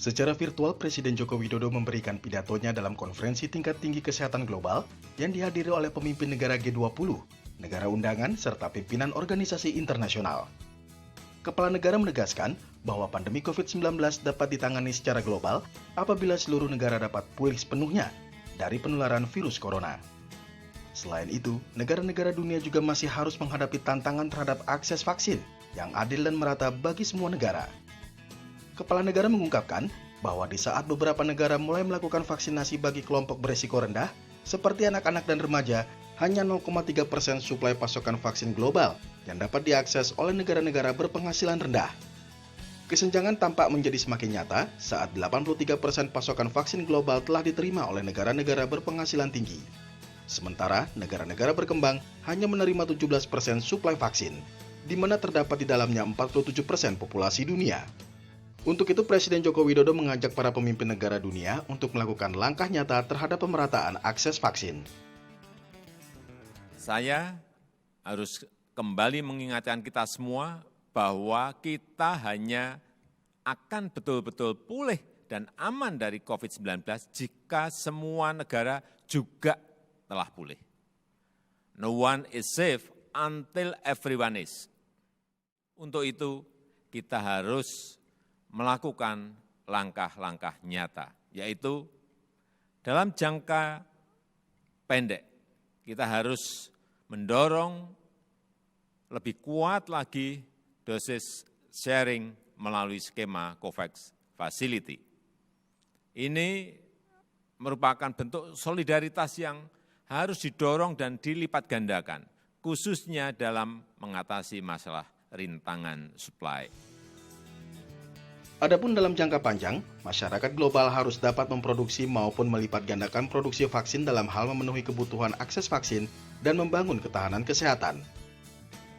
Secara virtual, Presiden Joko Widodo memberikan pidatonya dalam konferensi tingkat tinggi kesehatan global yang dihadiri oleh pemimpin negara G20, negara undangan, serta pimpinan organisasi internasional. Kepala negara menegaskan bahwa pandemi COVID-19 dapat ditangani secara global apabila seluruh negara dapat pulih sepenuhnya dari penularan virus corona. Selain itu, negara-negara dunia juga masih harus menghadapi tantangan terhadap akses vaksin yang adil dan merata bagi semua negara. Kepala negara mengungkapkan bahwa di saat beberapa negara mulai melakukan vaksinasi bagi kelompok beresiko rendah, seperti anak-anak dan remaja, hanya 0,3% suplai pasokan vaksin global yang dapat diakses oleh negara-negara berpenghasilan rendah. Kesenjangan tampak menjadi semakin nyata saat 83% pasokan vaksin global telah diterima oleh negara-negara berpenghasilan tinggi. Sementara negara-negara berkembang hanya menerima 17% suplai vaksin, di mana terdapat di dalamnya 47% populasi dunia. Untuk itu, Presiden Joko Widodo mengajak para pemimpin negara dunia untuk melakukan langkah nyata terhadap pemerataan akses vaksin. Saya harus kembali mengingatkan kita semua bahwa kita hanya akan betul-betul pulih dan aman dari COVID-19 jika semua negara juga telah pulih. No one is safe until everyone is. Untuk itu, kita harus melakukan langkah-langkah nyata, yaitu dalam jangka pendek, kita harus mendorong lebih kuat lagi dosis sharing melalui skema COVAX Facility. Ini merupakan bentuk solidaritas yang harus didorong dan dilipat gandakan, khususnya dalam mengatasi masalah rintangan supply. Adapun dalam jangka panjang, masyarakat global harus dapat memproduksi maupun melipat gandakan produksi vaksin dalam hal memenuhi kebutuhan akses vaksin dan membangun ketahanan kesehatan.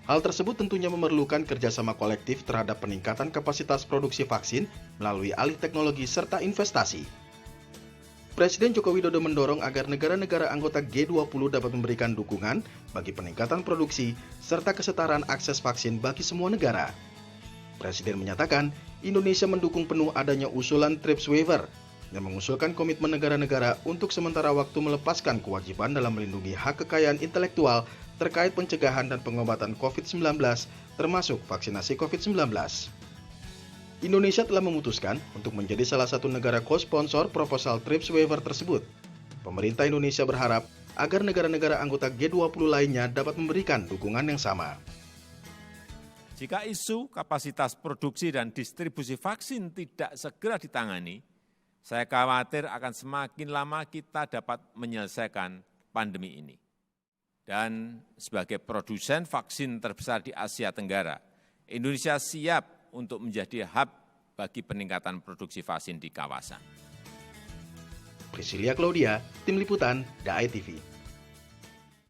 Hal tersebut tentunya memerlukan kerjasama kolektif terhadap peningkatan kapasitas produksi vaksin melalui alih teknologi serta investasi. Presiden Joko Widodo mendorong agar negara-negara anggota G20 dapat memberikan dukungan bagi peningkatan produksi serta kesetaraan akses vaksin bagi semua negara. Presiden menyatakan Indonesia mendukung penuh adanya usulan TRIPS Waiver yang mengusulkan komitmen negara-negara untuk sementara waktu melepaskan kewajiban dalam melindungi hak kekayaan intelektual terkait pencegahan dan pengobatan COVID-19, termasuk vaksinasi COVID-19. Indonesia telah memutuskan untuk menjadi salah satu negara co-sponsor proposal TRIPS Waiver tersebut. Pemerintah Indonesia berharap agar negara-negara anggota G20 lainnya dapat memberikan dukungan yang sama. Jika isu kapasitas produksi dan distribusi vaksin tidak segera ditangani, saya khawatir akan semakin lama kita dapat menyelesaikan pandemi ini. Dan sebagai produsen vaksin terbesar di Asia Tenggara, Indonesia siap untuk menjadi hub bagi peningkatan produksi vaksin di kawasan. Priscilia Claudia, Tim Liputan, DAI TV.